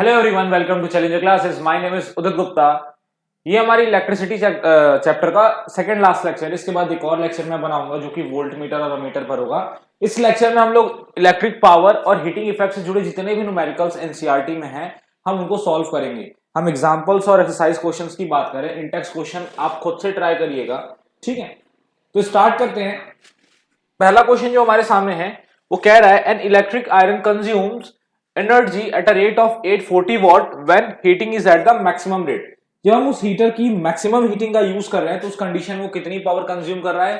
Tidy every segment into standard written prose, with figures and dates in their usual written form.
Hello everyone, welcome to Challenger classes. My name is Udit Gupta. ये हमारी electricity chapter का second last lecture है। इसके बाद एक और लेक्चर मैं बनाऊंगा जो कि वोल्ट मीटर और अमीटर पर होगा। इस लेक्चर में हम लोग इलेक्ट्रिक पावर और हीटिंग इफेक्ट से जुड़े जितने भी न्यूमेरिकल्स एनसीईआरटी में हैं हम उनको सॉल्व करेंगे। हम एग्जांपल्स और एक्सरसाइज क्वेश्चंस की बात करें, इंटेक्स क्वेश्चन आप खुद से ट्राई करिएगा, ठीक है। तो स्टार्ट करते हैं। पहला क्वेश्चन जो हमारे सामने है वो कह रहा है an electric iron consumes energy at a rate of 840 what when heating is at the maximum rate. जब हम उस हीटर की मैक्सिमम हीटिंग का यूज कर रहे हैं तो उस कंडीशन में वो कितनी पावर कंज्यूम कर रहा है?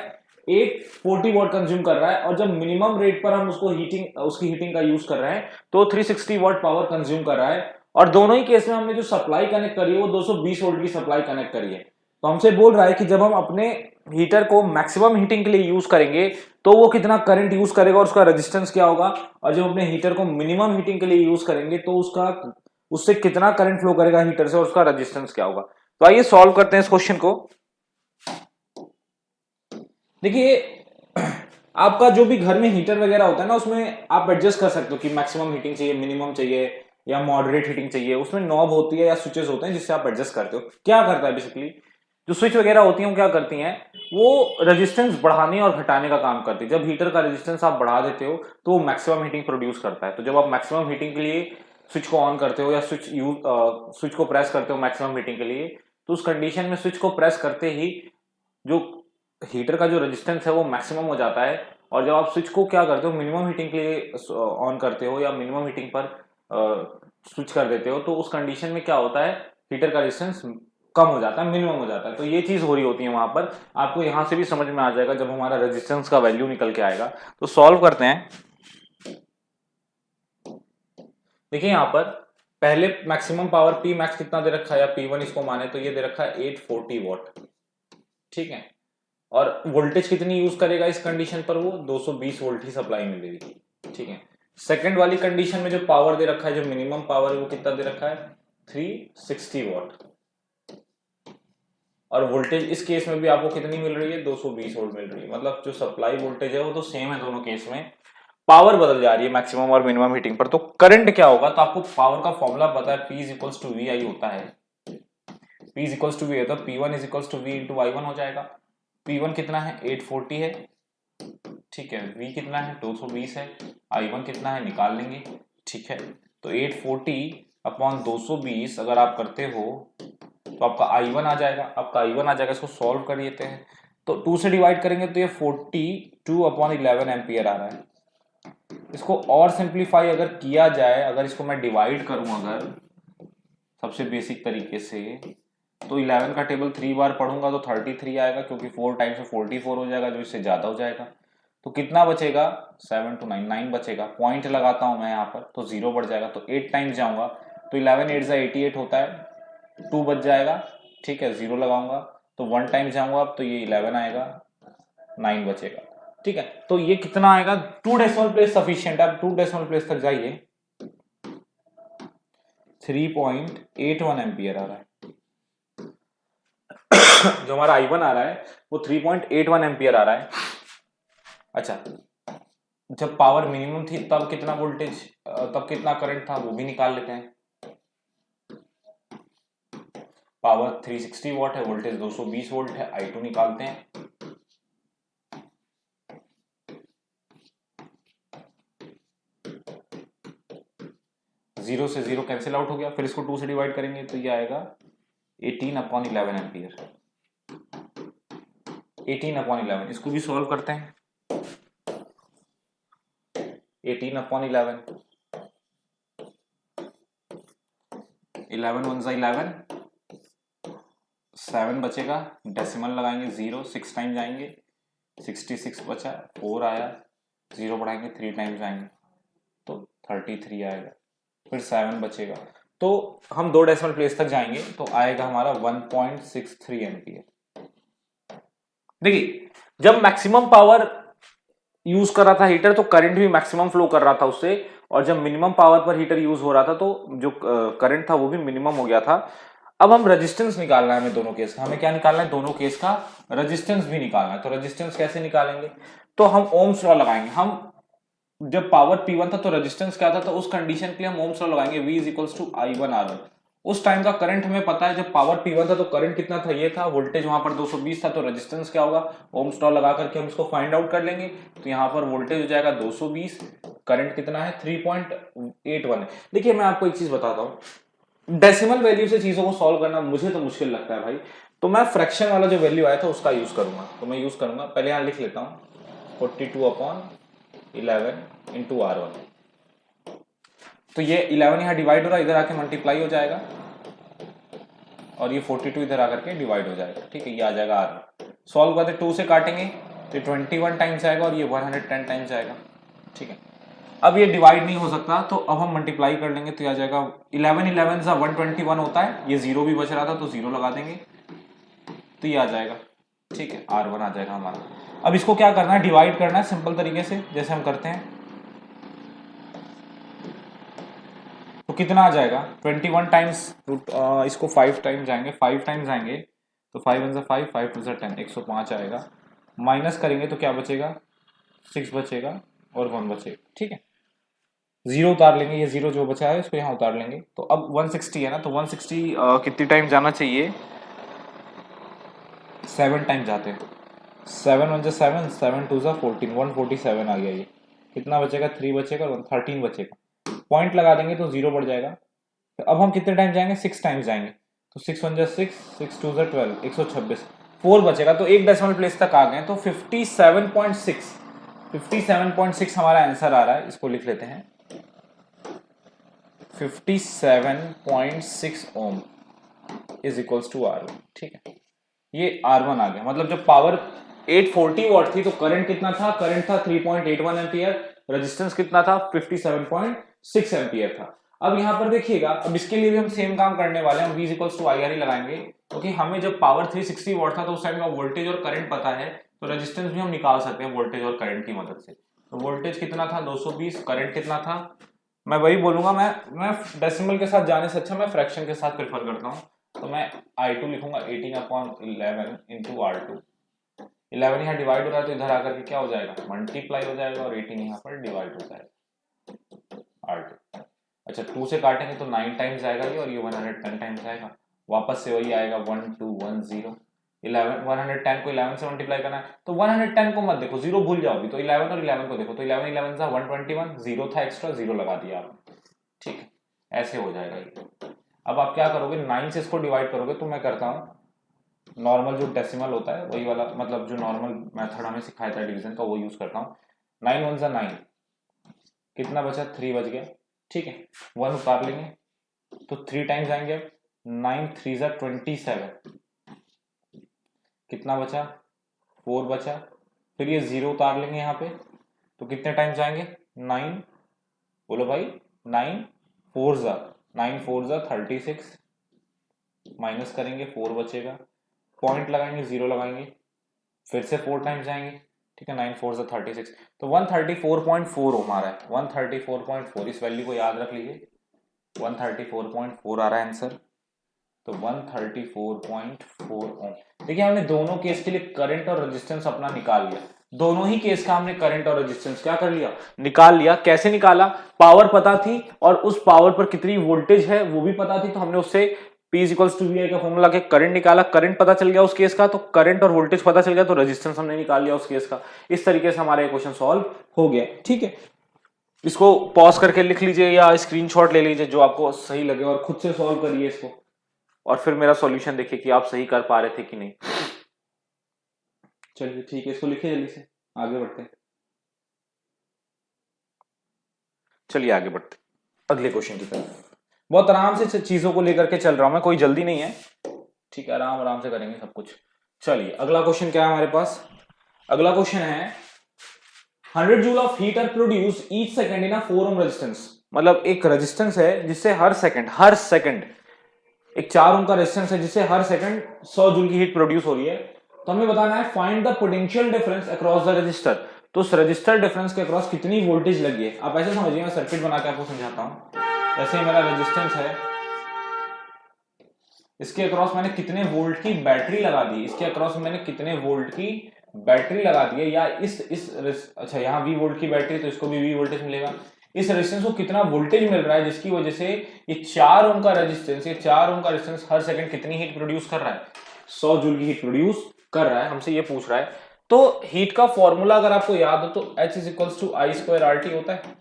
840 वॉट कंज्यूम कर रहा है। और जब मिनिमम रेट पर हम उसकी हीटिंग का यूज कर रहे हैं तो 360 वॉट पावर कंज्यूम कर रहा है। और दोनों ही केस में हमने जो सप्लाई कनेक्ट करी है वो 220 वोल्ट की सप्लाई कनेक्ट करी है। तो हमसे बोल रहा है कि जब हम अपने हीटर को मैक्सिमम हीटिंग के लिए यूज करेंगे तो वो कितना करंट यूज करेगा और उसका रेजिस्टेंस क्या होगा, और जब अपने हीटर को मिनिमम हीटिंग के लिए यूज करेंगे तो उससे कितना करंट फ्लो करेगा हीटर से और उसका रेजिस्टेंस क्या होगा। तो आइए सॉल्व करते हैं इस क्वेश्चन को। देखिए, आपका जो भी घर में हीटर वगैरह होता है ना, उसमें आप एडजस्ट कर सकते हो कि मैक्सिमम हीटिंग चाहिए, मिनिमम चाहिए या मॉडरेट हीटिंग चाहिए। उसमें नॉब होती है या स्विचेस होते हैं जिससे आप एडजस्ट करते हो। क्या करता है बेसिकली, जो स्विच वगैरह होती हैं वो क्या करती हैं, वो रेजिस्टेंस बढ़ाने और घटाने का काम करती है। जब हीटर का रेजिस्टेंस आप बढ़ा देते हो तो वो मैक्सिमम हीटिंग प्रोड्यूस करता है। तो जब आप मैक्सिमम हीटिंग के लिए स्विच को ऑन करते हो या स्विच को प्रेस करते हो मैक्सिमम हीटिंग के लिए, तो उस कंडीशन में स्विच को प्रेस करते ही जो हीटर का जो रेजिस्टेंस है वो मैक्सिमम हो जाता है। और जब आप स्विच को क्या करते हो, मिनिमम हीटिंग के लिए ऑन करते हो या मिनिमम हीटिंग पर स्विच कर देते हो, तो उस कंडीशन में क्या होता है, हीटर का रेजिस्टेंस कम हो जाता है, मिनिमम हो जाता है। तो ये चीज हो रही होती है वहां पर। आपको यहां से भी समझ में आ जाएगा जब हमारा रेजिस्टेंस का वैल्यू निकल के आएगा। तो सॉल्व करते हैं। देखिए यहां पर पहले मैक्सिमम पावर पी मैक्स कितना दे रखा है, या पी वन इसको माने तो ये दे रखा है 840 वॉट, ठीक है। और वोल्टेज कितनी यूज करेगा इस कंडीशन पर, वो 220 वोल्ट ही सप्लाई मिलेगी, ठीक है। सेकंड वाली कंडीशन में जो पावर दे रखा है, जो मिनिमम पावर है वो कितना दे रखा है, 360 वॉट। और वोल्टेज इस केस में भी आपको कितनी मिल रही है, 220 वोल्ट मिल रही है। मतलब जो सप्लाई वोल्टेज है वो तो सेम है दोनों केस में, पावर बदल जा रही है मैक्सिमम और मिनिमम हीटिंग पर। तो करंट क्या होगा, तो आपको पावर का फॉर्मूला पता है, P is equals to V I होता है। P is equals to V है तो P1 is equals to V into I1 हो जाएगा। P1 कितना है, 840 है, ठीक है। V कितना है, 220 है। I1 कितना है निकाल लेंगे, ठीक है। तो 840 अपॉन 220 अगर आप करते हो तो आपका I1 आ जाएगा, इसको सॉल्व कर लेते हैं। तो 2 से डिवाइड करेंगे तो ये 42 अपॉन 11 एम्पियर आ रहा है। इसको और सिंप्लीफाई अगर किया जाए, अगर इसको मैं डिवाइड करूं अगर सबसे बेसिक तरीके से, तो 11 का टेबल 3 बार पढ़ूंगा तो 33 आएगा, क्योंकि 4 टाइम्स में 44 हो जाएगा जो इससे ज्यादा हो जाएगा। तो कितना बचेगा, 7 to 9 9 बचेगा। पॉइंट लगाता हूं मैं यहाँ पर तो 0 बढ़ जाएगा। तो 8 टाइम्स जाऊंगा तो 11 8 88 होता है, 2 बच जाएगा, ठीक है। 0 लगाऊंगा तो 1 टाइम्स जाऊंगा अब तो ये 11 आएगा, 9 बचेगा, ठीक है। तो ये कितना आएगा, 2 डेसिमल प्लेस सफिशियंट है। अब 2 डेसिमल प्लेस तक जाइए, 3.81 एम्पियर आ रहा है। जो हमारा I1 आ रहा है वो 3.81 एम्पियर आ रहा है। अच्छा, जब पावर मिनिमम थी तब कितना वोल्टेज, तब कितना करंट था वो भी निकाल लेते हैं। पावर 360 वॉट है, वोल्टेज 220 वोल्ट है, I2 निकालते हैं। जीरो से जीरो कैंसिल आउट हो गया, फिर इसको 2 से डिवाइड करेंगे तो ये आएगा 18 अपॉन 11 एम्पियर। 18 अपॉन 11, इसको भी सॉल्व करते हैं। 18 अपॉन 11, 11 1 11, 7 बचेगा, डेसिमल लगाएंगे 0, 6 टाइम जाएंगे, 66 बचा, 4 आया, 0 बढ़ाएंगे 3 टाइम्स जाएंगे तो 33 आएगा, फिर 7 बचेगा। तो हम 2 डेसिमल प्लेस तक जाएंगे तो आएगा हमारा 1.63 एम्पियर। देखिए, जब मैक्सिमम पावर यूज कर रहा था हीटर तो करंट भी मैक्सिमम फ्लो कर रहा था उससे, और जब मिनिमम पावर पर हीटर यूज हो रहा था तो जो करंट था वो भी मिनिमम हो गया था। अब हम रेजिस्टेंस निकालना है हमें दोनों केस का। हमें क्या निकालना है, दोनों केस का रेजिस्टेंस भी निकालना है। तो रेजिस्टेंस कैसे निकालेंगे, तो हम ओम्स लॉ लगाएंगे। हम जब पावर P1 था तो रेजिस्टेंस क्या था, तो उस कंडीशन के लिए हम ओम्स लॉ लगाएंगे V is equals to I1R1। उस टाइम का करंट हमें पता है, जब पावर P1 था तो करंट कितना था, ये था, वोल्टेज वहां पर 220 था, तो रेजिस्टेंस क्या होगा, ओम्स लॉ लगा करके हम इसको फाइंड आउट कर लेंगे। तो यहाँ पर वोल्टेज हो जाएगा 220, करंट कितना है 3.81 है। देखिए मैं आपको एक चीज बताता हूँ, डेसिमल वैल्यू से चीजों को सॉल्व करना मुझे तो मुश्किल लगता है भाई, तो मैं फ्रैक्शन वाला जो वैल्यू आया था उसका यूज करूंगा। तो मैं यूज करूंगा, पहले यहाँ लिख लेता हूँ 42/11 इंटू R1। तो ये 11 यहाँ डिवाइड हो रहा है, इधर आके मल्टीप्लाई हो जाएगा, और ये 42 इधर आकर के डिवाइड हो जाएगा, ठीक है, ये आ जाएगा R1। सॉल्व करते 2 से काटेंगे तो 21 टाइम्स आएगा और ये 110 टाइम्स आएगा, ठीक है। अब ये डिवाइड नहीं हो सकता, तो अब हम मल्टीप्लाई कर लेंगे, तो ये आ जाएगा 11 11 सा 121 होता है, ये जीरो भी बच रहा था तो जीरो लगा देंगे, तो ये आ जाएगा, ठीक है, R1 आ जाएगा हमारा। अब इसको क्या करना है, डिवाइड करना है सिंपल तरीके से जैसे हम करते हैं। तो कितना आ जाएगा 21 टाइम्स, इसको 5 टाइम्स जाएंगे, 5 टाइम्स आएंगे तो 5 1 5, 5 2 10, 105 आएगा। माइनस करेंगे तो क्या बचेगा, 6 बचेगा और 1 बचेगा, ठीक है। जीरो उतार लेंगे, ये जीरो जो बचा है इसको यहाँ उतार लेंगे। तो अब 160 है ना, तो 160 कितनी टाइम जाना चाहिए, 7 टाइम जाते हैं। 7 1 7, 7 2 14, 147 आ गया। ये कितना बचेगा, 3 बचेगा और 13 बचेगा। पॉइंट लगा देंगे तो जीरो बढ़ जाएगा। तो अब हम कितने टाइम जाएंगे, 6 टाइम्स जाएंगे, तो 6 1 6, 6 2 12, 126, 4 बचेगा, तो एक डेसिमल प्लेस तक आ गए। तो 57.6 हमारा आंसर आ रहा है, इसको लिख लेते हैं 57.6 ओम इज इक्वल्स टू R1, ठीक है। ये R1 आ गया, मतलब जब पावर 840 वॉट थी तो करंट कितना था, करंट था 3.81 एम्पियर, रेजिस्टेंस कितना था 57.6 एम्पियर था। अब यहां पर देखिएगा, अब इसके लिए भी हम सेम काम करने वाले हैं, हम V इक्वल्स टू IR ही लगाएंगे, क्योंकि हमें जब पावर 360 वॉट था तो उस टाइम का वोल्टेज और करंट पता है, तो रेजिस्टेंस भी हम निकाल सकते हैं वोल्टेज और करंट की मदद से। तो वोल्टेज कितना था 220, करंट कितना था, मैं वही बोलूंगा, मैं डेसिमल के साथ जाने से अच्छा मैं फ्रैक्शन के साथ प्रेफर करता हूँ। तो मैं I2 लिखूंगा 18/11 इंटू R2। 11 यहाँ डिवाइड हो रहा है तो इधर आकर के क्या हो जाएगा, मल्टीप्लाई हो जाएगा, और 18 यहाँ पर डिवाइड हो जाएगा R2। अच्छा 2 से काटेंगे तो 9 टाइम्स आएगा ये, और ये 110 टाइम्स आएगा, वापस से वही आएगा 1210। 11 110 को 11 से मल्टीप्लाई करना है, तो 110 को मत देखो, जीरो भूल जाओ भी, तो 11 और 11 को देखो, तो 11 11 सा 121, जीरो था एक्स्ट्रा, जीरो लगा दिया आपने, ठीक है, ऐसे हो जाएगा ये। अब आप क्या करोगे, 9 से इसको डिवाइड करोगे, तो मैं करता हूँ नॉर्मल जो डेसिमल होता है वही वाला, मतलब जो नॉर्मल मेथड हमें सिखाया था डिवीजन का, वो यूज करता हूँ। 9 1 9, कितना बचा, 3 बच गया, ठीक है, 1 उतार लेंगे तो 3 टाइम्स आएंगे, 9 3 27, कितना बचा, 4 बचा, फिर ये जीरो उतार लेंगे यहाँ पे, तो कितने टाइम्स आएंगे 9, बोलो भाई 9 4 36, माइनस करेंगे 4 बचेगा, पॉइंट लगाएंगे, जीरो लगाएंगे, फिर से 4 टाइम्स जाएंगे, ठीक है, 9 4 36, तो 134.4 ओम आ रहा है, 134.4, इस वैल्यू को याद रख लीजिए, 134.4 आ रहा है आंसर। तो 134.4 ओम। देखिए हमने दोनों केस के लिए करंट और रेजिस्टेंस अपना निकाल लिया, दोनों ही केस का हमने करंट और रेजिस्टेंस क्या कर लिया, निकाल लिया। कैसे निकाला, पावर पता थी और उस पावर पर कितनी वोल्टेज है वो भी पता थी, तो हमने उससे P इक्वल्स टू VI का फॉर्मूला के करंट निकाला, करंट पता चल गया उस केस का, तो करंट और वोल्टेज पता चल गया, तो रेजिस्टेंस हमने निकाल लिया उस केस का। इस तरीके से हमारा क्वेश्चन सॉल्व हो गया, ठीक है। इसको पॉज करके लिख लीजिए या स्क्रीनशॉट ले लीजिए जो आपको सही लगे, और खुद से सॉल्व करिए इसको, और फिर मेरा सॉल्यूशन देखिए कि आप सही कर पा रहे थे कि नहीं। चलिए ठीक है, इसको लिखिए जल्दी से, आगे बढ़ते हैं। चलिए आगे बढ़ते अगले क्वेश्चन की तरफ। बहुत आराम से चीजों को लेकर के चल रहा हूं मैं, कोई जल्दी नहीं है, ठीक है, आराम आराम से करेंगे सब कुछ। चलिए अगला क्वेश्चन क्या है हमारे पास, अगला क्वेश्चन है 100 joule of heat are produce each second in a 4 ohm resistance. मतलब एक रेजिस्टेंस है जिससे हर सेकंड एक 4 ओम का रेजिस्टेंस है जिससे हर सेकंड 100 जूल की हीट प्रोड्यूस हो रही है। तो हमें बताना है find the potential difference across the register. तो उस रजिस्टर डिफरेंस के अक्रॉस कितनी वोल्टेज लगी है। आप ऐसे समझिए, मैं सर्किट बना के आपको समझाता हूं। जैसे मेरा रेजिस्टेंस है, इसके अक्रॉस मैंने कितने वोल्ट की बैटरी लगा दी, इसके अक्रॉस मैंने कितने वोल्ट की बैटरी लगा दी है या अच्छा यहाँ V वोल्ट की बैटरी, तो इसको भी V वोल्टेज मिलेगा। इस रेजिस्टेंस को कितना वोल्टेज मिल रहा है जिसकी वजह से ये 4 ओम का रेजिस्टेंस, ये 4 ओम का रेजिस्टेंस हर सेकंड कितनी हीट प्रोड्यूस कर रहा है? 100 जूल की हीट प्रोड्यूस कर रहा है, हमसे ये पूछ रहा है। तो हीट का फॉर्मूला अगर आपको याद हो तो H is equals to I square RT होता है।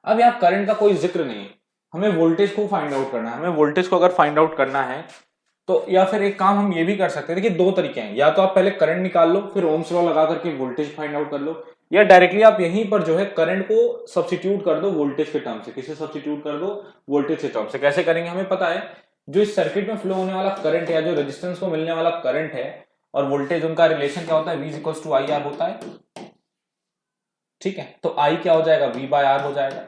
अब यहाँ करंट का कोई जिक्र नहीं है, हमें वोल्टेज को फाइंड आउट करना है। हमें वोल्टेज को अगर फाइंड आउट करना है तो या फिर एक काम हम ये भी कर सकते हैं, देखिए दो तरीके हैं, या तो आप पहले करंट निकाल लो फिर ओम्स लॉ लगा करके वोल्टेज फाइंड आउट कर लो, या डायरेक्टली आप यहीं पर जो है करंट को सब्स्टिट्यूट कर दो वोल्टेज के टर्म से। किसे सब्स्टिट्यूट कर दो? वोल्टेज के टर्म से। कैसे करेंगे? हमें पता है जो इस सर्किट में फ्लो होने वाला करंट या जो रेजिस्टेंस को मिलने वाला करंट है और वोल्टेज, उनका रिलेशन क्या होता है? V equals to I R होता है, ठीक है। तो I क्या हो जाएगा? V बाय आर हो जाएगा।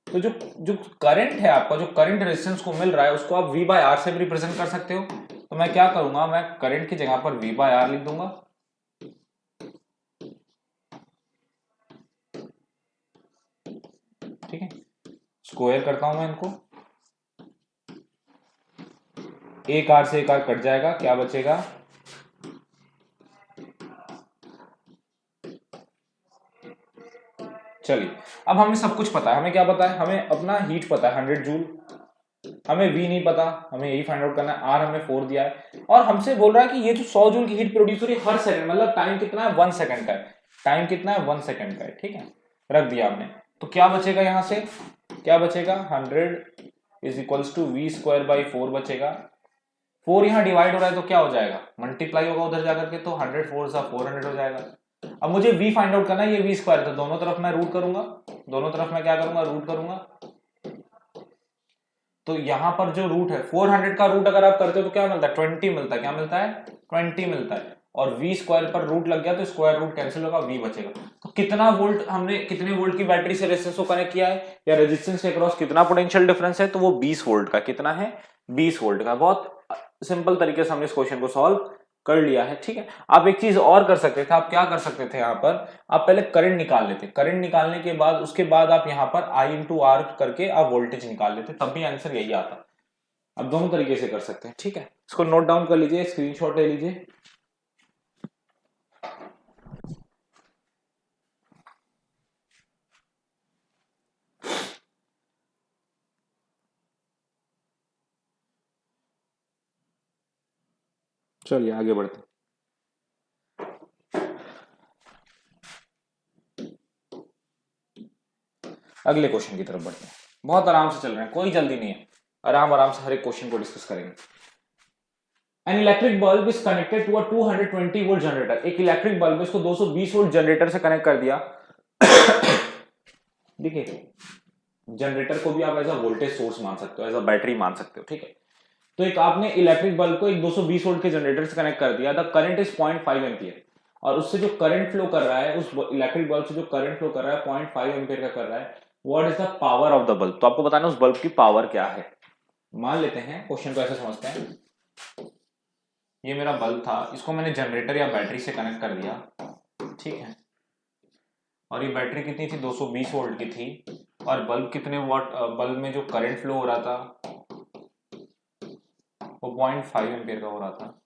तो जो जो करंट है आपका, जो करंट रेजिस्टेंस को मिल रहा है उसको आप V बाय आर से भी रिप्रेजेंट कर सकते हो। तो मैं क्या करूंगा, मैं करंट की जगह पर V बाय आर लिख दूंगा, ठीक है। स्क्वायर करता हूं मैं इनको, एक आर से एक आर कट जाएगा, क्या बचेगा? चलिए अब हमें सब कुछ पता है। हमें क्या पता है? हमें अपना हीट पता है 100 जूल, हमें V नहीं पता, हमें यही फाइंड आउट करना है। R हमें 4 दिया है और हमसे बोल रहा है कि ये जो 100 जूल की हीट प्रोड्यूस हो रही है हर सेकंड, मतलब टाइम कितना है? 1 सेकंड का है। टाइम कितना है? 1 सेकंड का है, ठीक है। रख दिया आपने, तो क्या बचेगा यहां से? क्या बचेगा? 100 is equals to V square by 4 बचेगा। 4 यहाँ डिवाइड हो रहा है तो क्या हो जाएगा? मल्टीप्लाई होगा उधर जाकर के, तो 100 4 सा 400 हो जाएगा। अब मुझे V फाइंड आउट करना है, ये V स्क्वायर, तो दोनों तरफ मैं रूट करूंगा, दोनों तरफ मैं क्या करूंगा? रूट करूंगा। तो यहां पर जो रूट है 400 का रूट अगर आप करते हो तो क्या मिलता है? 20 मिलता है। क्या मिलता है? 20 मिलता है। और V स्क्वायर पर रूट लग गया तो स्क्वायर रूट कैंसिल होगा, V बचेगा। तो कितना वोल्ट हमने, कितने वोल्ट की बैटरी से रेजिस्टेंस को कनेक्ट किया है या रेजिस्टेंस के अक्रॉस कितना पोटेंशियल डिफरेंस है? तो वो 20 वोल्ट का। कितना है? 20 वोल्ट का। बहुत सिंपल तरीके से हमने इस क्वेश्चन को सॉल्व कर लिया है, ठीक है। आप एक चीज और कर सकते थे, आप क्या कर सकते थे? यहाँ पर आप पहले करंट निकाल लेते, करंट निकालने के बाद उसके बाद आप यहाँ पर I इंटू आर करके आप वोल्टेज निकाल लेते, तब भी आंसर यही आता। अब दोनों तरीके से कर सकते हैं, ठीक है। इसको नोट डाउन कर लीजिए, स्क्रीनशॉट ले लीजिए। चलिए आगे बढ़ते हैं। अगले क्वेश्चन की तरफ बढ़ते हैं। बहुत आराम से चल रहे हैं, कोई जल्दी नहीं है, आराम आराम से हर एक क्वेश्चन को डिस्कस करेंगे। An electric bulb is connected to a 220 volt generator. एक इलेक्ट्रिक बल्ब इसको 220 वोल्ट जनरेटर से कनेक्ट कर दिया। देखिए जनरेटर को भी आप एज अ वोल्टेज सोर्स मान सकते हो, एज अ बैटरी मान सकते हो, ठीक है। तो एक आपने इलेक्ट्रिक बल्ब को एक 220 वोल्ट के जनरेटर से कनेक्ट कर दिया। द करंट इज 0.5 एम्पियर, और उससे जो करंट फ्लो कर रहा है, उस इलेक्ट्रिक बल्ब से जो करंट फ्लो कर रहा है 0.5 एम्पियर का कर रहा है। What is the power of the bulb? तो आपको बताना उस बल्ब की पावर क्या है। मान लेते हैं, क्वेश्चन को ऐसे समझते हैं, ये मेरा बल्ब था, इसको मैंने जनरेटर या बैटरी से कनेक्ट कर दिया, ठीक है। और ये बैटरी कितनी थी? 220 वोल्ट की थी। और बल्ब कितने वॉट, बल्ब में जो करंट फ्लो हो रहा था वो 0.5 एम्पियर का हो रहा था।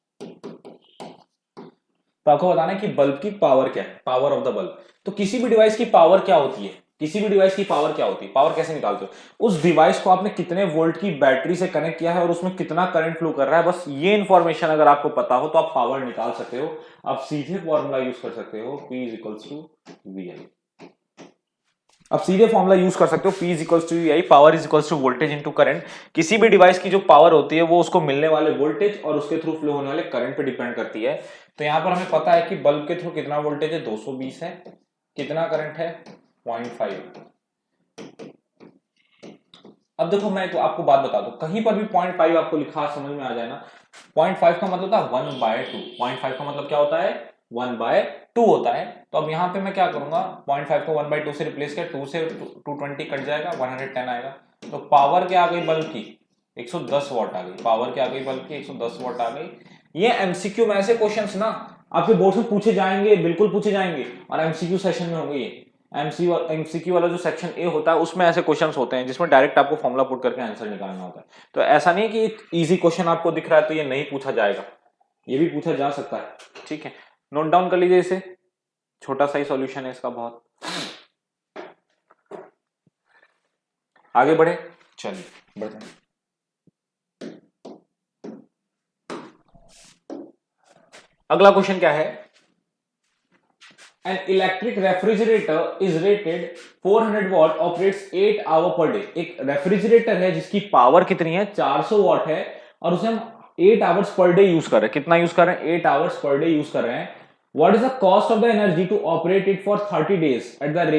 तो आपको बताना है कि बल्ब की पावर क्या है, पावर ऑफ द बल्ब। तो किसी भी डिवाइस की पावर क्या होती है? किसी भी डिवाइस की पावर क्या होती है? पावर कैसे निकालते हो? उस डिवाइस को आपने कितने वोल्ट की बैटरी से कनेक्ट किया है और उसमें कितना करंट फ्लो कर रहा है, बस ये इंफॉर्मेशन अगर आपको पता हो तो आप पावर निकाल सकते हो। आप सीधे फॉर्मूला यूज कर सकते हो, P is equals to VI। अब सीधे फॉर्मूला यूज कर सकते हो, P is equals to VI, power is equals to voltage into current. किसी भी डिवाइस की जो पावर होती है वो उसको मिलने वाले वोल्टेज और उसके थ्रू फ्लो होने वाले करंट पे डिपेंड करती है। तो यहां पर हमें पता है कि बल्ब के थ्रू कितना वोल्टेज है? 220 है। कितना करंट है? 0.5। अब देखो मैं तो आपको बात बता दूं, कहीं पर भी 0.5 आपको लिखा समझ में आ जाए ना, 0.5 का मतलब था 1/2। 0.5 का मतलब क्या होता है? 1/2 होता है। तो अब यहाँ पे मैं क्या करूंगा, 0.5 को 1/2 से रिप्लेस किया, 2 से 220 कट जाएगा, 110 आएगा। तो पावर क्या आ गई बल्ब की? 110 वॉट आ गई। पावर क्या आ गई बल्ब की? 110 वॉट आ गई। ये एमसीक्यू में ऐसे क्वेश्चंस ना आपके बोर्ड में पूछे जाएंगे, बिल्कुल पूछे जाएंगे, और एमसीक्यू सेशन में होंगे। ये एमसीक्यू वाला जो सेक्शन ए होता है उसमें ऐसे क्वेश्चंस होते हैं जिसमें डायरेक्ट आपको फॉर्मूला पुट करके आंसर निकालना होता है। तो ऐसा नहीं कि इजी क्वेश्चन आपको दिख रहा है तो ये नहीं पूछा जाएगा, ये भी पूछा जा सकता है, ठीक है, नोट डाउन कर लीजिए इसे, छोटा सा ही सॉल्यूशन है इसका बहुत। आगे बढ़े, चलिए बढ़ते हैं। अगला क्वेश्चन क्या है, an electric refrigerator is rated 400 watt, operates 8 hour per day. एक रेफ्रिजरेटर है जिसकी पावर कितनी है, 400 वॉट है, और उसे हम 8 आवर्स पर डे यूज कर रहे हैं। कितना यूज कर रहे हैं, 8 आवर्स पर डे यूज कर रहे हैं। What is the cost of the energy to operate it for 30 days at the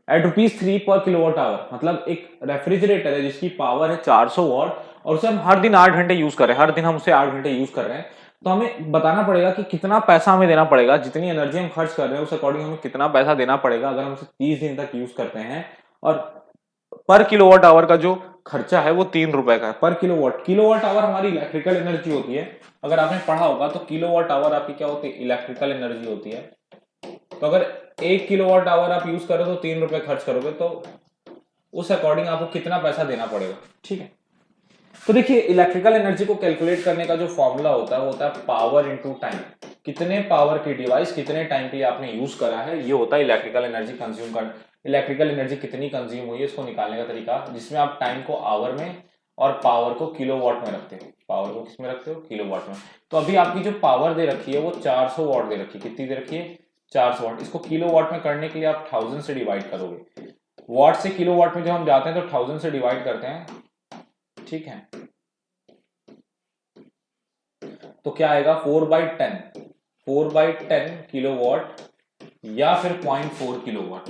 at rupees 3 per kilowatt hour. मतलब एक रेफ्रिजरेटर है जिसकी पावर है 400 वॉट, और उसे हम हर दिन 8 घंटे यूज कर रहे हैं, हर दिन हम उसे 8 घंटे यूज कर रहे हैं। तो हमें बताना पड़ेगा कि कितना पैसा हमें देना पड़ेगा, जितनी एनर्जी हम खर्च कर रहे हैं उस अकॉर्डिंग हमें कितना पैसा देना पड़ेगा अगर हम उसे 30 दिन तक यूज करते हैं। और पर किलोवाट आवर का जो खर्चा है वो 3 रुपए का है पर किलोवाट। किलोवाट आवर हमारी इलेक्ट्रिकल एनर्जी होती है, अगर आपने पढ़ा होगा तो किलोवाट आवर आपकी क्या होती है, इलेक्ट्रिकल एनर्जी होती है। तो अगर 1 किलोवाट आवर आप यूज करो तो 3 रुपए खर्च करोगे, तो उस अकॉर्डिंग आपको कितना पैसा देना पड़ेगा, ठीक है। तो देखिए इलेक्ट्रिकल एनर्जी को कैलकुलेट करने का जो फॉर्मूला होता है वो होता है पावर इनटू टाइम। कितने पावर की डिवाइस कितने टाइम के लिए आपने यूज करा है, ये होता है इलेक्ट्रिकल एनर्जी कंज्यूम कर। इलेक्ट्रिकल एनर्जी कितनी कंज्यूम हुई है इसको निकालने का तरीका, जिसमें आप टाइम को आवर में और पावर को किलोवाट में रखते हो। पावर को किस में रखते हो, किलोवाट में। तो अभी आपकी जो पावर दे रखी है वो 400 वॉट दे रखी है। कितनी दे रखी है, 400 वॉट। इसको किलोवाट में करने के लिए आप 1000 से डिवाइड करोगे। वॉट से किलोवाट में जब हम जाते हैं तो 1000 से डिवाइड करते हैं, ठीक है। तो क्या आएगा 4/10, 4/10 किलोवाट या फिर 0.4 किलोवाट,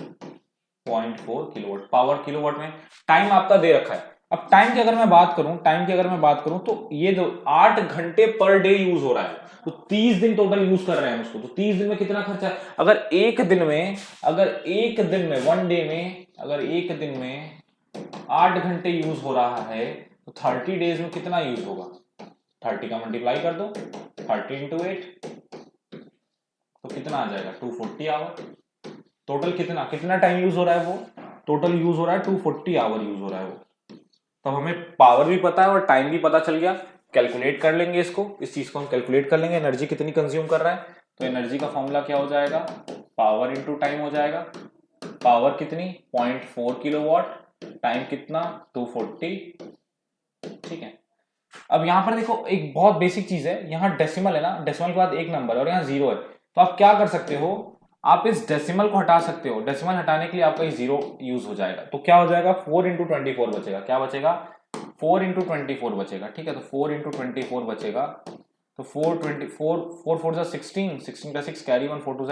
0.4 किलोवाट। पावर किलोवाट में, टाइम आपका दे रखा है। अब टाइम की अगर मैं बात करूं, टाइम की अगर मैं बात करूं तो ये 8 घंटे पर डे यूज हो रहा है, तो 30 दिन टोटल यूज कर रहे हैं उसको। तो 30 दिन में कितना खर्चा है, अगर एक दिन में 1 डे में अगर एक दिन में 8 घंटे यूज हो रहा है तो 30 डेज में कितना यूज होगा, 30 का मल्टीप्लाई कर दो, 30 इंटू 8, तो कितना आ जाएगा 240 आवर। टोटल कितना कितना टाइम यूज हो रहा है, वो टोटल यूज हो रहा है 240 आवर यूज हो रहा है वो। तो हमें पावर भी पता है और टाइम भी पता चल गया। कैलकुलेट कर लेंगे इसको, इस चीज को हम कैलकुलेट कर लेंगे, एनर्जी कितनी कंज्यूम कर रहा है। तो एनर्जी का फॉर्मूला क्या हो जाएगा, पावर इंटू टाइम हो जाएगा। पावर कितनी 0.4 किलोवाट, टाइम कितना 240, ठीक है। अब यहां पर देखो एक बहुत बेसिक चीज है, यहाँ डेसिमल है ना, डेसिमल के बाद एक नंबर और यहाँ 0 है। तो आप क्या कर सकते हो, आप इस डेसिमल को हटा सकते हो। डेसिमल हटाने के लिए आपका 0 यूज हो जाएगा। तो क्या हो जाएगा 4 इंटू 24 बचेगा। क्या बचेगा, 4 इंटू 24 बचेगा, ठीक है। तो 4 इंटू 24 बचेगा, तो 4 4 16, 16 का 6 carry 1, 4 2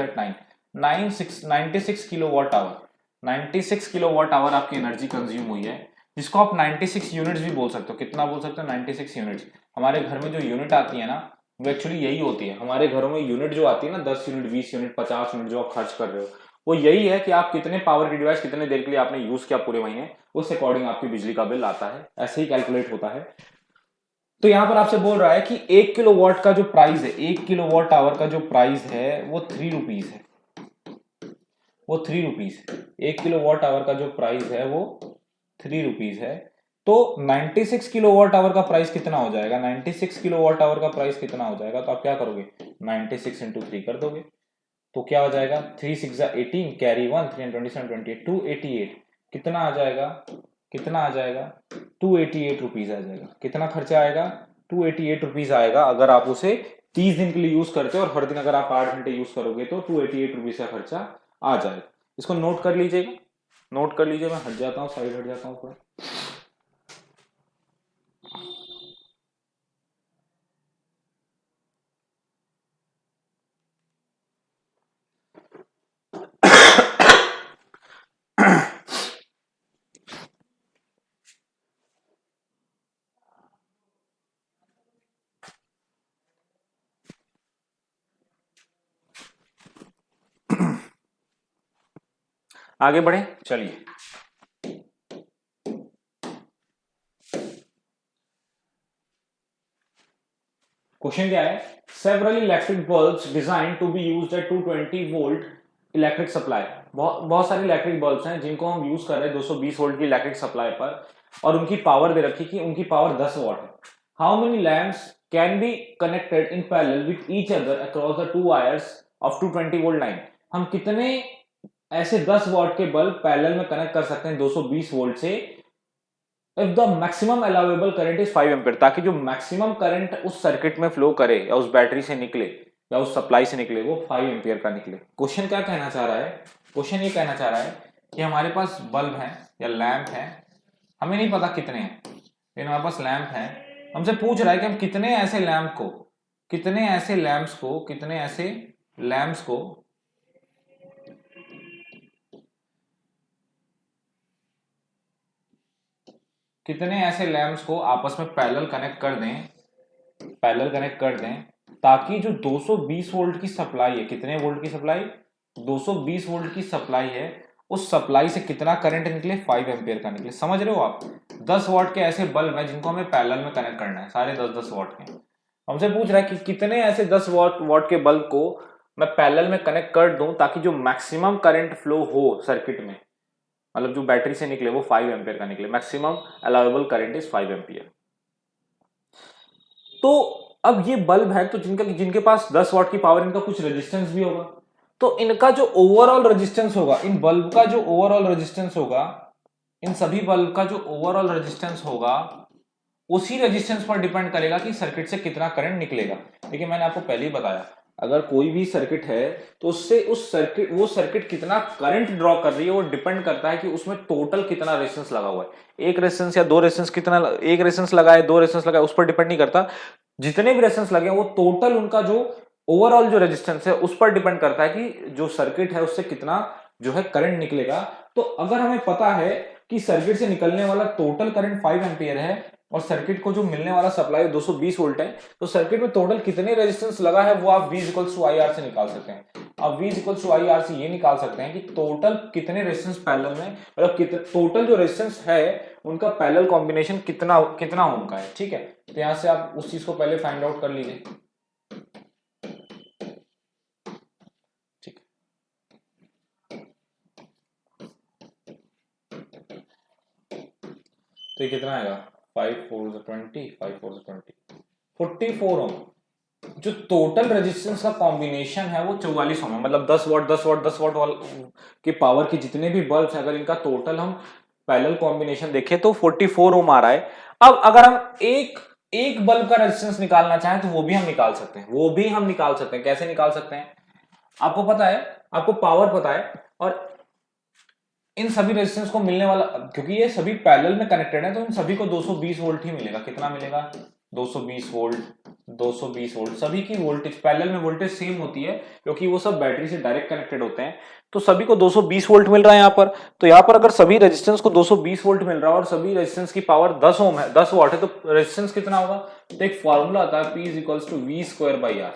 9, 96 kilowatt hour. 96 kilowatt hour आपकी एनर्जी कंज्यूम हुई है, जिसको आप 96 यूनिट्स भी बोल सकते हो। कितना बोल सकते हो, 96 यूनिट्स। हमारे घर में जो यूनिट आती है ना वो एक्चुअली यही होती है। हमारे घरों में यूनिट जो आती है ना, 10 यूनिट, 20 यूनिट, 50 यूनिट जो आप खर्च कर रहे हो, वो यही है कि आप कितने पावर की डिवाइस कितने देर के लिए आपने यूज किया पूरे महीने, उस अकॉर्डिंग आपकी बिजली का बिल आता है। ऐसे ही कैलकुलेट होता है। तो यहां पर आपसे बोल रहा है कि 1 किलोवाट का जो प्राइस है, 1 किलोवाट आवर का जो प्राइस है वो 3 रुपीज है, वो 3 रुपीज है। 1 किलोवाट आवर का जो प्राइस है वो 3 रुपीज है। तो 96 किलोवाट आवर का प्राइस कितना हो जाएगा, 96 किलोवाट आवर का प्राइस कितना हो जाएगा, तो आप क्या करोगे 96 इंटू 3 कर दोगे। तो क्या हो जाएगा 3 6 18, कैरी 1, 327 28, 288। कितना आ जाएगा, कितना आ जाएगा 288 रुपीज आ जाएगा। कितना खर्चा आएगा 288 रुपीज आएगा अगर आप उसे 30 दिन के लिए यूज करते हो, और हर दिन अगर आप 8 घंटे यूज करोगे तो 288 रुपीज का खर्चा आ जाएगा। इसको नोट कर लीजिएगा, नोट कर लीजिए। मैं हट जाता हूँ, साइड हट जाता हूँ थोड़ा। आगे बढ़े, चलिए। क्वेश्चन क्या है, several electric bulbs design to be used at 220 volt electric supply. बहुत सारे इलेक्ट्रिक बल्ब्स हैं जिनको हम यूज कर रहे हैं 220 वोल्ट की इलेक्ट्रिक सप्लाई पर, और उनकी पावर दे रखी कि उनकी पावर 10 वॉट है। How many lamps can be connected in parallel with each other across the two wires of 220 volt line. हम कितने ऐसे 10 वॉट के बल्ब पैरेलल में कनेक्ट कर सकते हैं 220 वोल्ट से, if the maximum allowable current is 5 ampere, ताकि जो मैक्सिमम करंट उस सर्किट में फ्लो करे या उस बैटरी से निकले या उस सप्लाई से निकले वो 5 एम्पीयर का निकले। क्वेश्चन क्या कहना चाह रहा है? क्वेश्चन ये कहना चाह रहा है कि हमारे पास बल्ब है या लैंप है, हमें नहीं पता कितने हैं, लेकिन हमारे पास लैंप है, हमसे पूछ रहा है कि हम कितने ऐसे लैंप को, कितने ऐसे लैंप्स को, कितने ऐसे लैंप्स को कितने ऐसे लैंप्स को आपस में पैरेलल कनेक्ट कर दें, पैरेलल कनेक्ट कर दें, ताकि जो 220 वोल्ट की सप्लाई है, कितने वोल्ट की सप्लाई, 220 वोल्ट की सप्लाई है, उस सप्लाई से कितना करंट निकले, 5 एम्पीयर का निकले। समझ रहे हो आप? 10 वॉट के ऐसे बल्ब हैं जिनको हमें पैरेलल में कनेक्ट करना है, सारे 10-10 वॉट के। हमसे पूछ रहा है कि कितने ऐसे 10 वॉट के बल्ब को मैं पैरेलल में कनेक्ट कर दूं ताकि जो मैक्सिमम करंट फ्लो हो सर्किट में, मतलब जो बैटरी से निकले वो 5 एम्पीयर का निकले। Maximum allowable current is 5 ampere. तो अब ये बल्ब है तो जिनके पास 10 वॉट की पावर, इनका कुछ रेजिस्टेंस भी होगा, तो इनका जो ओवरऑल रेजिस्टेंस होगा, इन बल्ब का जो ओवरऑल रेजिस्टेंस होगा, इन सभी बल्ब का जो ओवरऑल रेजिस्टेंस होगा, उसी रेजिस्टेंस पर डिपेंड करेगा कि सर्किट से कितना करंट निकलेगा। देखिए मैंने आपको पहले ही बताया, अगर कोई भी सर्किट है तो उससे वो सर्किट कितना करंट ड्रॉ कर रही है वो डिपेंड करता है कि उसमें टोटल कितना रेजिस्टेंस लगा हुआ है। एक रेजिस्टेंस या दो रेजिस्टेंस, कितना एक रेजिस्टेंस लगा है, दो रेजिस्टेंस लगा है, उस पर डिपेंड नहीं करता। जितने भी रेजिस्टेंस लगे वो टोटल उनका जो ओवरऑल जो रेजिस्टेंस है उस पर डिपेंड करता है कि जो सर्किट है उससे कितना जो है करंट निकलेगा। तो अगर हमें पता है कि सर्किट से निकलने वाला टोटल करंट 5 एम्पीयर है और सर्किट को जो मिलने वाला सप्लाई 220 वोल्ट है, तो सर्किट में टोटल कितने रेजिस्टेंस लगा है वो आप V = IR से निकाल सकते हैं। अब V = IR से ये निकाल सकते हैं कि टोटल कितने रेजिस्टेंस पैरेलल में, मतलब टोटल जो रेजिस्टेंस है उनका पैरेलल कॉम्बिनेशन कितना कितना उनका है। ठीक है, तो यहां से आप उस चीज को पहले फाइंड आउट कर लीजिए। ठीक, तो ये कितना आएगा, 5 4 20, 5 4 20, 44 ओम। जो टोटल रेजिस्टेंस का कॉम्बिनेशन है वो 44 ओम है, मतलब 10 वॉट 10 वॉट 10 वॉट के पावर के जितने भी बल्ब है, अगर इनका टोटल हम पैरेलल कॉम्बिनेशन देखें तो 44 ओम आ रहा है। अब अगर हम एक बल्ब का रेजिस्टेंस निकालना चाहें तो वो भी हम निकाल सकते हैं, वो भी हम निकाल सकते हैं। कैसे निकाल सकते हैं? आपको पता है, आपको पावर पता है, और इन सभी रेजिस्टेंस को मिलने वाला, क्योंकि ये सभी पैरेलल में कनेक्टेड है, तो इन सभी को 220 वोल्ट ही मिलेगा। कितना मिलेगा? 220 वोल्ट, 220 वोल्ट। सभी की वोल्टेज पैरेलल में वोल्टेज सेम होती है क्योंकि वो सब बैटरी से डायरेक्ट कनेक्टेड होते हैं, तो सभी को 220 वोल्ट मिल रहा है यहाँ पर। तो यहाँ पर अगर सभी रेजिस्टेंस को 220 वोल्ट मिल रहा है और सभी रेजिस्टेंस की पावर 10 ओम है, 10 वॉट है, तो रेजिस्टेंस कितना होगा? तो एक फॉर्मूला आता है P = V²/R।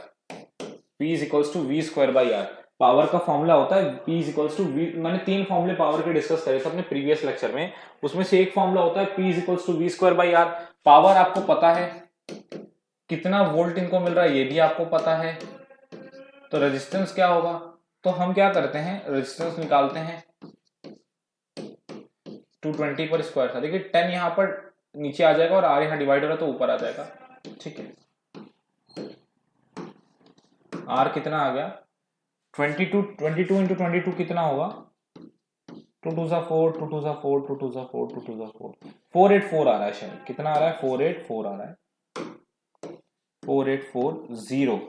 P = V²/R। Power का फॉर्मूला होता है P = V। मैंने 3 फॉर्मूले पावर के डिस्कस करे थे अपने प्रीवियस लेक्चर में, उसमें से एक फॉर्मूला होता है P = V²/R। पावर आपको पता है, कितना वोल्ट इनको मिल रहा है ये भी आपको पता है, तो रेजिस्टेंस क्या होगा? तो हम क्या करते हैं, रेजिस्टेंस निकालते हैं। 220 पर स्क्वायर था, देखिए 10 यहाँ पर नीचे आ जाएगा और R यहाँ डिवाइड हो रहा है तो ऊपर आ जाएगा। ठीक है, R कितना आ गया? 22 × 22 कितना होगा? 2 2 4 2 2 4 2 2 4 2 2 4 484 आ रहा है शायद। कितना आ रहा है? 484 आ रहा है, 4840।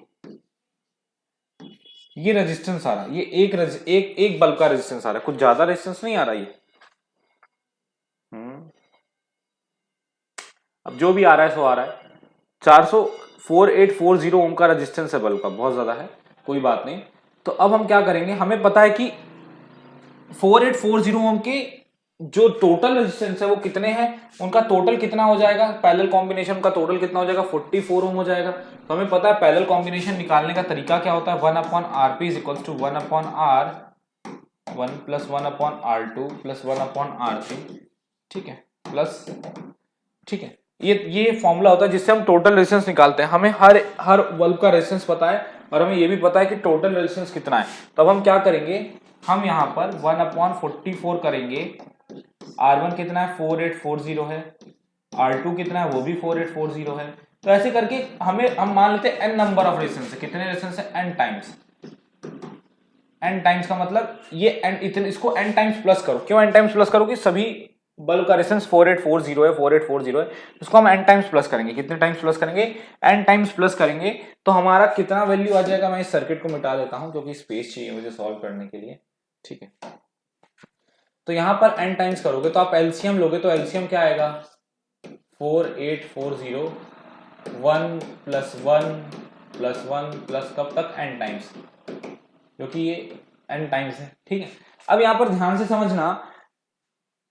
ये रेजिस्टेंस आ रहा है, ये एक बल्ब का रेजिस्टेंस आ रहा है, कुछ ज्यादा रेजिस्टेंस नहीं आ रहा है। अब जो भी आ रहा है सो आ रहा है। 4840 ओम का रेजिस्टेंस है बल्ब का, बहुत ज्यादा है, कोई बात नहीं। तो अब हम क्या करेंगे, हमें पता है कि 4840 ओम के जो टोटल रेजिस्टेंस है वो कितने हैं, उनका टोटल कितना हो जाएगा, पैरेलल कॉम्बिनेशन का टोटल कितना हो जाएगा, 44 ओम हो जाएगा। तो हमें पता है पैरेलल कॉम्बिनेशन निकालने का तरीका क्या होता है, 1/RP = 1/R 1 + 1/R2 + 1/R3। ठीक है, प्लस, ठीक है, ये फॉर्मूला होता है जिससे हम टोटल रेजिस्टेंस निकालते हैं। हमें हर बल्ब का रेजिस्टेंस पता है और हमें ये भी पता है कि टोटल रेजिस्टेंस कितना है। तब हम क्या करेंगे, हम यहाँ पर 1/44 करेंगे। R1 कितना है, 4840 है, R2 कितना है, वो भी 4840 है। तो ऐसे करके हम मान लेते हैं n नंबर ऑफ रेजिस्टेंस है। कितने रेजिस्टेंस है, n टाइम्स। n टाइम्स का मतलब ये n इतने, इसको n टाइम्स प्लस करो। क्यों n टाइम्स प्लस करोगे, सभी बल्ब का रेजिस्टेंस 4840 है, 4840 है, इसको हम n टाइम्स प्लस करेंगे। कितने टाइम्स प्लस करेंगे, n टाइम्स प्लस करेंगे। तो हमारा कितना वैल्यू आ जाएगा, मैं इस सर्किट को मिटा देता हूं क्योंकि स्पेस चाहिए मुझे सॉल्व करने के लिए, ठीक है। तो यहां पर n टाइम्स करोगे तो आप एलसीएम लोगे, तो एलसीएम क्या आएगा, 4840 1 प्लस 1 प्लस 1 प्लस कब तक n टाइम्स, क्योंकि ये n टाइम्स है, ठीक है। अब यहां पर ध्यान से समझना,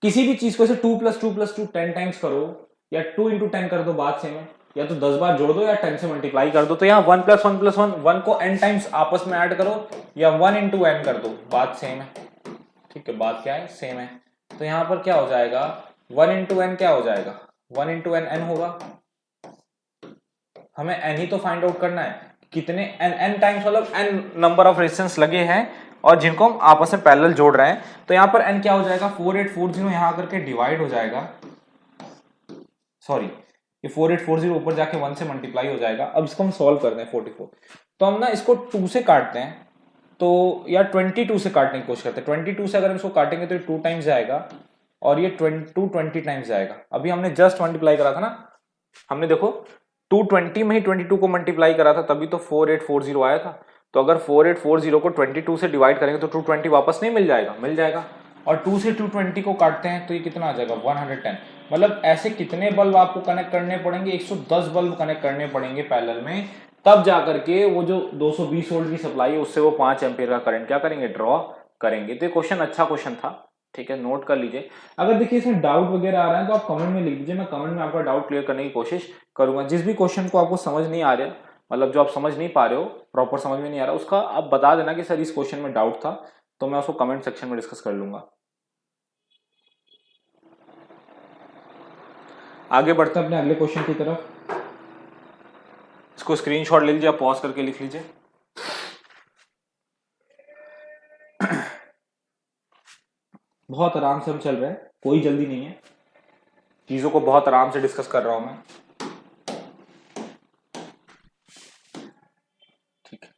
किसी भी चीज को ऐसे 2 प्लस 2 प्लस 2 10 टाइम्स करो या 2 इंटू 10 कर दो, बात सेम है। या तो 10 बार जोड़ दो या 10 से मल्टीप्लाई कर दो। तो यहाँ 1 प्लस 1 प्लस 1, 1 को n टाइम्स आपस में ऐड करो या 1 इंटू n कर दो, बात सेम है, ठीक है। बात क्या है, सेम है। तो यहाँ पर क्या हो जाएगा, 1 इंटू n क्या हो जाएगा, 1 इंटू n n होगा। हमें n ही तो फाइंड आउट करना है, कितने n टाइम्स, मतलब n नंबर ऑफ रेजिस्टेंस लगे हैं और जिनको हम आपस में पैरेलल जोड़ रहे हैं। तो यहाँ पर n क्या हो जाएगा, 4840 यहाँ करके डिवाइड हो जाएगा, सॉरी ये 4840 ऊपर जाके 1 से मल्टीप्लाई हो जाएगा। अब इसको हम सॉल्व करते हैं 44। तो हम ना इसको 2 से काटते हैं, तो या 22 से काटने की कोशिश करते हैं। 22 से अगर हम इसको काटेंगे तो ये 2 टाइम्स जाएगा और ये 20 टाइम्स जाएगा। अभी हमने जस्ट मल्टीप्लाई करा था ना, हमने देखो 220 में ही 22 को मल्टीप्लाई करा था, तभी तो 4840 आया था। तो अगर 4840 को 22 से डिवाइड करेंगे तो 220 वापस नहीं मिल जाएगा, मिल जाएगा। और 2 से 220 को काटते हैं तो ये कितना आ जाएगा, 110। मतलब ऐसे कितने बल्ब आपको कनेक्ट करने पड़ेंगे, 110 बल्ब कनेक्ट करने पड़ेंगे पैरेलल में, तब जाकर के वो जो 220 वोल्ट की सप्लाई है उससे वो 5 एम्पीयर का करंट क्या करेंगे, ड्रॉ करेंगे। तो ये क्वेश्चन अच्छा क्वेश्चन था, ठीक है, नोट कर लीजिए। अगर देखिए इसमें डाउट वगैरह आ रहा है तो आप कमेंट में लिख दीजिए, मैं कमेंट में आपका डाउट क्लियर करने की कोशिश करूंगा। जिस भी क्वेश्चन को आपको समझ नहीं आ रहा, मतलब जो आप समझ नहीं पा रहे हो, प्रॉपर समझ में नहीं आ रहा, उसका आप बता देना कि सर इस क्वेश्चन में डाउट था, तो मैं उसको कमेंट सेक्शन में डिस्कस कर लूंगा। आगे बढ़ते हैं अपने अगले क्वेश्चन की तरफ। इसको स्क्रीनशॉट ले लीजिए, आप पॉज करके लिख लीजिए। बहुत आराम से हम चल रहे हैं, कोई जल्दी नहीं है, चीजों को बहुत आराम से डिस्कस कर रहा हूं मैं, ठीक है।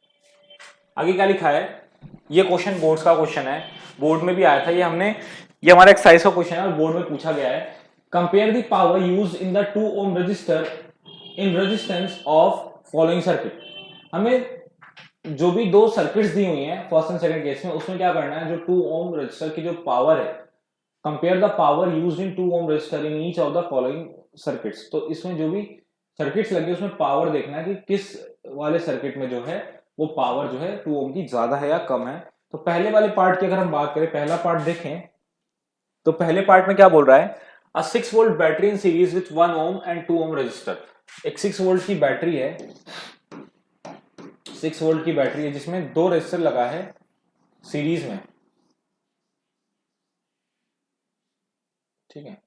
आगे क्या लिखा है, ये क्वेश्चन बोर्ड्स का क्वेश्चन है, बोर्ड में भी आया था ये हमारा एक्सरसाइज का क्वेश्चन है और बोर्ड में पूछा गया है। Compare the power used in the 2 ohm resistor in resistance of following circuit. हमें जो भी दो सर्किट्स दी हुई हैं फर्स्ट एंड सेकंड केस में, उसमें क्या करना है, जो 2 ओम रजिस्टर की जो पावर है, compare the power used in 2 ohm resistor in each of the following circuits. तो इसमें जो भी सर्किट्स लगे उसमें पावर देखना है कि किस वाले सर्किट में जो है वो पावर जो है 2 ओम की ज्यादा है या कम है। तो पहले वाले पार्ट की अगर हम बात करें, पहला पार्ट देखें तो पहले पार्ट में क्या बोल रहा है, a 6 volt battery in series with 1 ohm and 2 ohm resistor. एक 6 वोल्ट की बैटरी है, 6 वोल्ट की बैटरी है जिसमें 2 रेजिस्टर लगा है सीरीज में, ठीक है।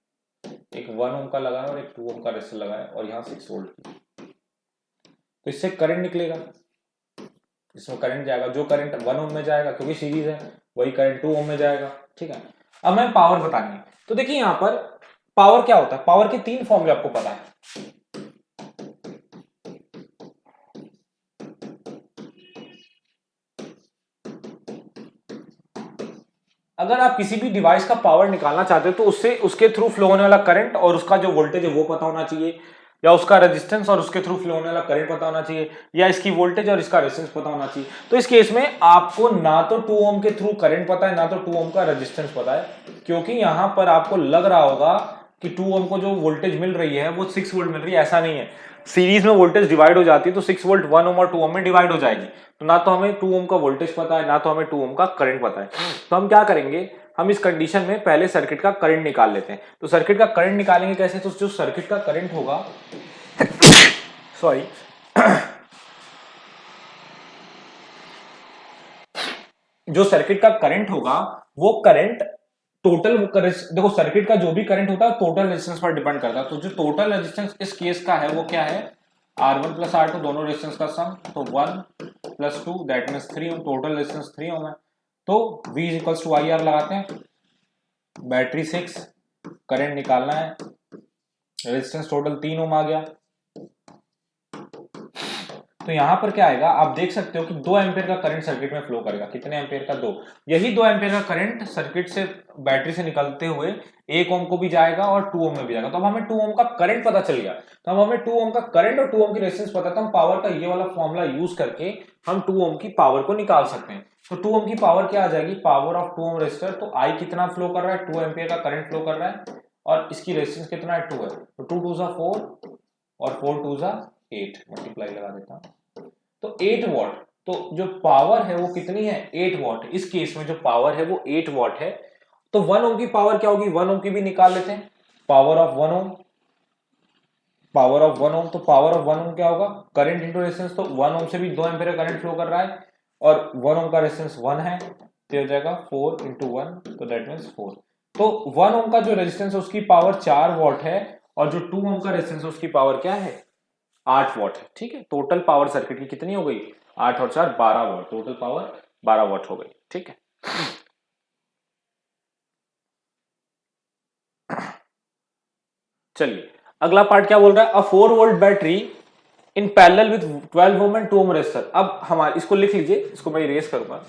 एक 1 ओम का लगा है और एक 2 ओम का रेजिस्टर लगा है और यहाँ 6 वोल्ट की। तो इससे करंट निकलेगा, इसमें करंट जाएगा, जो करंट 1 ओम में जाएगा क्योंकि सीरीज है, वही करंट 2 ओम में जाएगा, ठीक है। अब हमें पावर बतानी है, तो देखिए यहां पर पावर क्या होता है, पावर के 3 फॉर्मूले आपको पता है। अगर आप किसी भी डिवाइस का पावर निकालना चाहते हो तो उससे उसके थ्रू फ्लो होने वाला करंट और उसका जो वोल्टेज है वो पता होना चाहिए, या उसका रेजिस्टेंस और उसके थ्रू फ्लो होने वाला करंट पता होना चाहिए, या इसकी वोल्टेज और इसका रेजिस्टेंस पता होना चाहिए। तो इस केस में आपको ना तो 2 ओम के थ्रू करंट पता है, ना तो 2 ओम का रेजिस्टेंस पता है, क्योंकि यहां पर आपको लग रहा होगा कि 2 ओम को जो वोल्टेज मिल रही है वो 6 वोल्ट मिल रही है, ऐसा नहीं है। सीरीज में वोल्टेज डिवाइड हो जाती है तो 6 वोल्ट 1 ओम और 2 ओम में डिवाइड हो जाएगी। तो ना तो हमें 2 ओम का वोल्टेज पता है, ना तो हमें 2 ओम का करंट पता है। तो हम क्या करेंगे, हम इस कंडीशन में पहले सर्किट का करंट निकाल लेते हैं। तो सर्किट का करंट निकालेंगे कैसे, तो जो सर्किट का करंट होगा सॉरी जो सर्किट का करंट होगा वो करंट टोटल, देखो सर्किट का जो भी करंट होता है टोटल रेजिस्टेंस पर डिपेंड करता है। तो जो टोटल रेजिस्टेंस इस केस का है वो क्या है, R1 प्लस R2 दोनों रेजिस्टेंस का सम, तो 1 plus 2 that means 3 ohm, total resistance 3 ohm है। तो V इक्वल्स टू IR लगाते हैं, बैटरी 6, करंट निकालना है रेजिस्टेंस टोटल 3 ओम आ गया। तो यहां पर क्या आएगा, आप देख सकते हो कि 2 एम्पियर का करंट सर्किट में फ्लो करेगा। कितने एम्पियर का? 2। यही 2 एम्पियर का करंट सर्किट से, बैटरी से निकलते हुए 1 ओम को भी जाएगा और 2 ओम में भी जाएगा। तो अब हमें 2 ओम का करंट पता चल गया। तो अब हमें 2 ओम का करंट और 2 ओम की रेजिस्टेंस पता है, तो हम पावर का ये वाला फॉर्मूला यूज करके हम 2 ओम की पावर को निकाल सकते हैं। तो 2 ओम की पावर क्या आ जाएगी? Power of 2 ohm resistor. तो आई कितना फ्लो कर रहा है? 2 एम्पियर का करंट फ्लो कर रहा है और इसकी रेजिस्टेंस कितना है? 2 है। तो 2 2 4 और 4 2 8, मल्टीप्लाई लगा देता हूं। तो 8 वॉट। तो जो पावर है वो कितनी है? 8 वॉट। इस केस में जो पावर है वो 8 वॉट है। तो 1 ओम की पावर क्या होगी? 1 ओम की भी निकाल लेते हैं। Power of 1 ohm, power of 1 ohm. तो पावर ऑफ 1 ओम क्या होगा? Current into resistance. तो 1 ओम से भी 2 एम्पीयर करंट फ्लो कर रहा है और 1 ओम का रेजिस्टेंस 1 है, तो हो जाएगा 4 इंटू 1, तो दैट मीन्स 4। तो 1 ओम का जो रेजिस्टेंस है उसकी पावर 4 वॉट है और जो 2 ओम का रेजिस्टेंस है उसकी पावर क्या है? 8 वॉट है। ठीक है, टोटल पावर सर्किट की कितनी हो गई? 8 और 4 12 वॉट। टोटल पावर 12 वॉट हो गई। ठीक है, चलिए अगला पार्ट क्या बोल रहा है? A 4 volt battery in parallel with 12 ohm and 2 ohm resistor. अब हमारे इसको लिख लीजिए, इसको मैं इरेज करूंगा।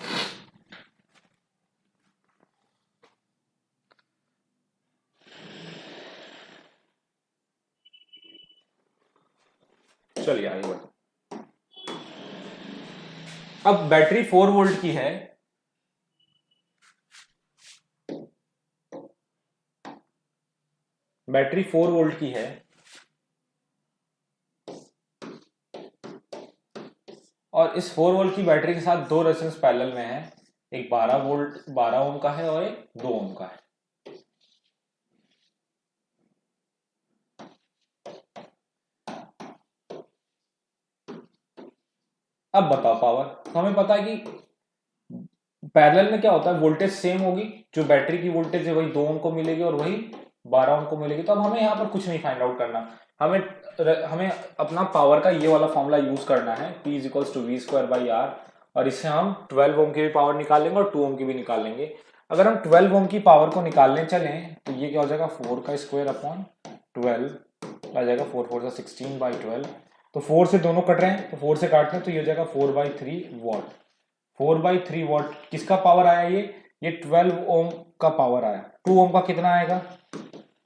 चलिए आगे बढ़ते। अब बैटरी 4 वोल्ट की है, बैटरी 4 वोल्ट की है और इस 4 वोल्ट की बैटरी के साथ दो रेजिस्टेंस पैरेलल में है। एक 12 वोल्ट 12 ओम का है और एक 2 ओम का है। अब बताओ पावर। तो हमें पता है कि पैरेलल में क्या होता है, वोल्टेज सेम होगी। जो बैटरी की वोल्टेज है वही 2 ओम को मिलेगी और वही 12 ओम को मिलेगी। तो अब हमें यहाँ पर कुछ नहीं फाइंड आउट करना। हमें हमें अपना पावर का ये वाला फॉर्मूला यूज करना है, P is to V square by R. और इससे हम 12 ओम की भी पावर निकाल लेंगे और 2 ओम की भी निकाल लेंगे। अगर हम 12 ओम की पावर को निकालने चले तो ये क्या हो जाएगा? 4 का स्क्वायर अपॉन 12 आ जाएगा। 4 4 16 बाई 12। तो 4 से दोनों कट रहे हैं, तो 4 से काटते हैं तो ये हो जाएगा 4 बाई 3 वॉट। 4/3 वॉट किसका पावर आया? ये 12 ओम का पावर आया। 2 ओम का कितना आएगा?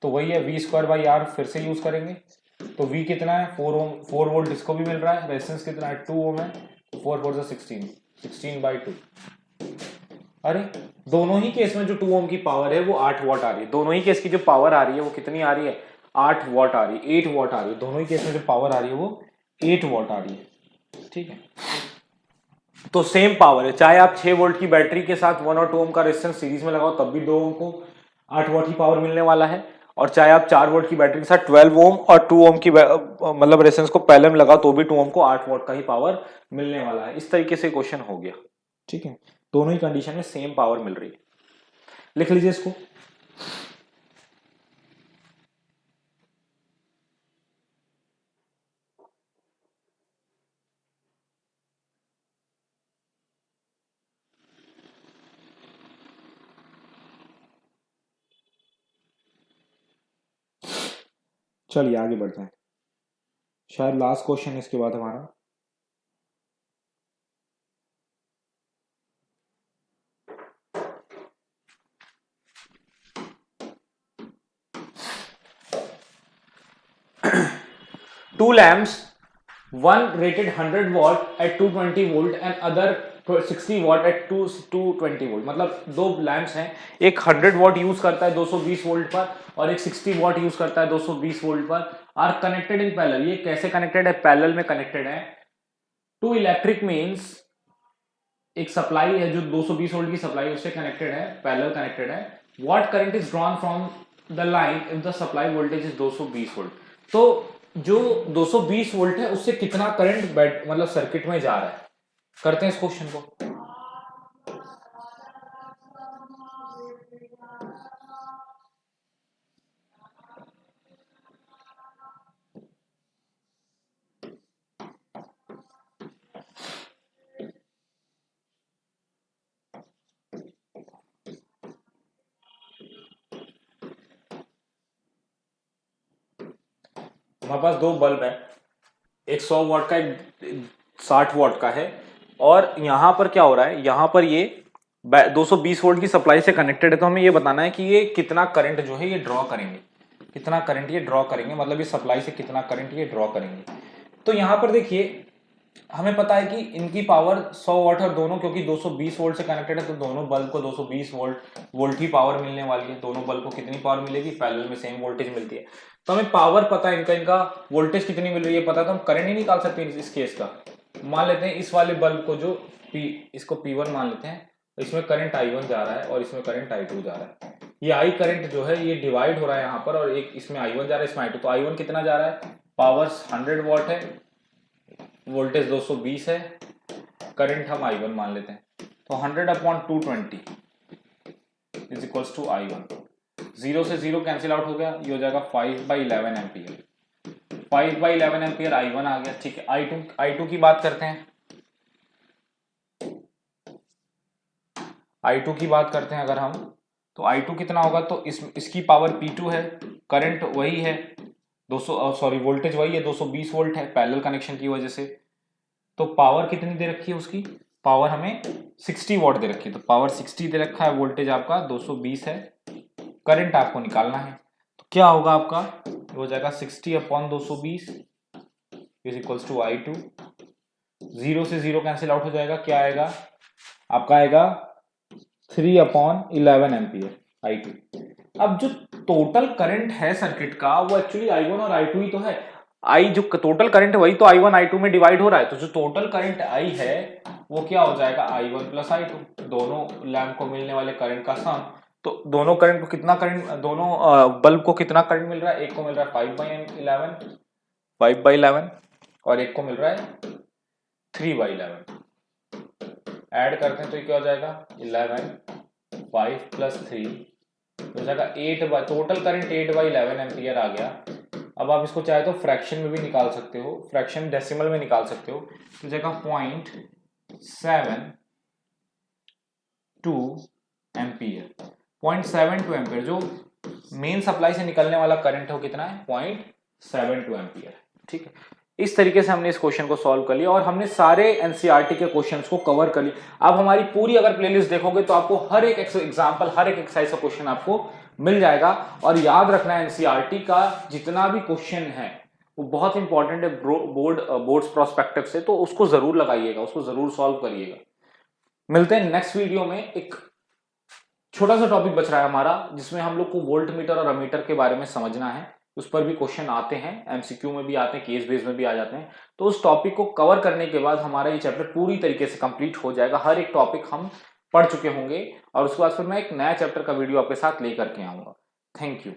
तो वही है वी स्क्वायर बाई आर, फिर से यूज करेंगे। तो वी कितना है? 4 ओम। 4 वोल्ट इसको भी मिल रहा है। रेजिस्टेंस कितना है? 2 ओम है। 4 4 16, 16/2। अरे दोनों ही केस में जो 2 ओम की पावर है वो 8 वॉट आ रही है। दोनों ही केस की जो पावर आ रही है वो कितनी आ रही है? 8 वॉट आ रही है, 8 वॉट आ रही है। दोनों ही केस में जो पावर आ रही है वो 8 वॉट आ रही है। ठीक है, तो सेम पावर है। चाहे आप 6 वोल्ट की बैटरी के साथ 1 और 2 ओम का रेजिस्टेंस सीरीज में लगाओ तब भी 2 ओम को 8 वॉट की पावर मिलने वाला है। और चाहे आप 4 वोल्ट की बैटरी के साथ 12 ओम और 2 ओम की मतलब रेजिस्टेंस को पैरेलल में लगाओ तो भी 2 ओम को 8 वॉट का ही पावर मिलने वाला है। इस तरीके से क्वेश्चन हो गया। ठीक है, दोनों ही कंडीशन में सेम पावर मिल रही है। लिख लीजिए इसको। चलिए आगे बढ़ते हैं, शायद लास्ट क्वेश्चन इसके बाद हमारा। Two lamps, one rated 100 watt at 220 volt and other 60 watt at 220 volt. मतलब दो लैंप्स हैं, एक 100 वॉट यूज करता है 220 वोल्ट पर और एक 60 वॉट यूज करता है 220 वोल्ट पर। Are connected in parallel. ये कैसे कनेक्टेड है? पैरेलल में कनेक्टेड है। टू इलेक्ट्रिक मींस एक सप्लाई है जो 220 वोल्ट की सप्लाई उससे कनेक्टेड है, पैरेलल कनेक्टेड है। What current is drawn from the line if the supply voltage is 220 volt. तो जो 220 वोल्ट है उससे कितना करंट मतलब सर्किट में जा रहा है? करते हैं इस क्वेश्चन को। हमारे पास दो बल्ब है, एक 100 वाट का, एक 60 वाट का है, और यहाँ पर क्या हो रहा है, यहाँ पर ये 220 वोल्ट की सप्लाई से कनेक्टेड है। तो हमें ये बताना है कि ये कितना करंट जो है ये ड्रॉ करेंगे, कितना करंट ये ड्रॉ करेंगे, मतलब ये सप्लाई से कितना करंट ये ड्रॉ करेंगे। तो यहाँ पर देखिए हमें पता है कि इनकी पावर 100 वाट और दोनों, क्योंकि 220 वोल्ट से कनेक्टेड है तो दोनों बल्ब को 220 वोल्ट ही पावर मिलने वाली है। दोनों बल्ब को कितनी पावर मिलेगी, पैरेलल में सेम वोल्टेज मिलती है। तो हमें पावर पता है, इनका वोल्टेज कितनी मिल रही है पता है, तो हम करंट ही निकाल सकते हैं इस केस का। मान लेते हैं इस वाले बल्ब को जो इसको P1 मान लेते हैं, इसमें करंट I1 जा रहा है और इसमें करंट I2 जा रहा है। ये I करंट जो है ये डिवाइड हो रहा है यहाँ पर, और एक इसमें I1 जा रहा है, इसमें I2। तो I1 कितना जा रहा है, पावर 100 वाट है, वोल्टेज 220 है, करंट हम I1 मान लेते हैं। तो 100/220 इज इक्वल्स टू I1। 0 से 0 कैंसिल आउट हो गया, ये हो जाएगा 5/11 एम्पियर। 5/11 एम्पियर I1 आ गया। ठीक है, I2 की बात करते हैं। I2 की बात करते हैं अगर हम, तो I2 कितना होगा, तो इसकी पावर P2 है, करंट वही है 200, वोल्टेज वही है 220 वोल्ट है पैरेलल कनेक्शन की वजह से। तो पावर कितनी दे रखी है उसकी, पावर हमें 60 वॉट दे रखी है। तो पावर 60 दे रखा है, वोल्टेज आपका 220 है, करंट आपको निकालना है। तो क्या होगा आपका, हो जाएगा 60/220 इज इक्वल्स टू I2। 0 से 0 कैंसिल आउट हो जाएगा, क्या आएगा आपका, आएगा 3/11 एम्पियर I2। अब जो टोटल करंट है सर्किट का वो एक्चुअली I1 और I2 ही तो है। जो टोटल करंट है वही तो I1 I2 में डिवाइड हो रहा है। तो जो टोटल करंट I है वो क्या हो जाएगा, I1 प्लस I2, दोनों लैंप को मिलने वाले करंट का सम। तो दोनों करंट को कितना करंट, दोनों बल्ब को कितना करंट मिल रहा है, एक को मिल रहा है 5/11 और एक को मिल रहा है 3/11। ऐड करते हैं तो क्या हो जाएगा, 11, 5 + 3 हो जाएगा 8, टोटल करंट 8/11 एम्पियर आ गया। अब आप इसको चाहे तो फ्रैक्शन में भी निकाल सकते हो, फ्रैक्शन डेसिमल में निकाल सकते हो। तो जाएगा 0.72 एम्पियर। 0.72 एम्पियर जो मेन सप्लाई से निकलने वाला करंट है वो कितना है, 0.72 एम्पियर। ठीक है, इस तरीके से हमने इस क्वेश्चन को सॉल्व कर लिया और हमने सारे एनसीईआरटी के क्वेश्चंस को कवर कर लिया। अब हमारी पूरी अगर प्लेलिस्ट देखोगे तो आपको हर एक एग्जांपल, हर एक एक्सरसाइज का क्वेश्चन आपको मिल जाएगा। और याद रखना है एनसीईआरटी का जितना भी क्वेश्चन है वो बहुत इंपॉर्टेंट है बोर्ड्स प्रोस्पेक्टिव से, तो उसको जरूर लगाइएगा, उसको जरूर सॉल्व करिएगा। मिलते हैं नेक्स्ट वीडियो में। एक छोटा सा टॉपिक बच रहा है हमारा जिसमें हम लोग को वोल्ट मीटर और अमीटर के बारे में समझना है। उस पर भी क्वेश्चन आते हैं, एमसीक्यू में भी आते हैं, केस बेस में भी आ जाते हैं। तो उस टॉपिक को कवर करने के बाद हमारा ये चैप्टर पूरी तरीके से कंप्लीट हो जाएगा। हर एक टॉपिक हम पढ़ चुके होंगे और उसके बाद फिर मैं एक नया चैप्टर का वीडियो आपके साथ लेकर के आऊंगा। Thank you.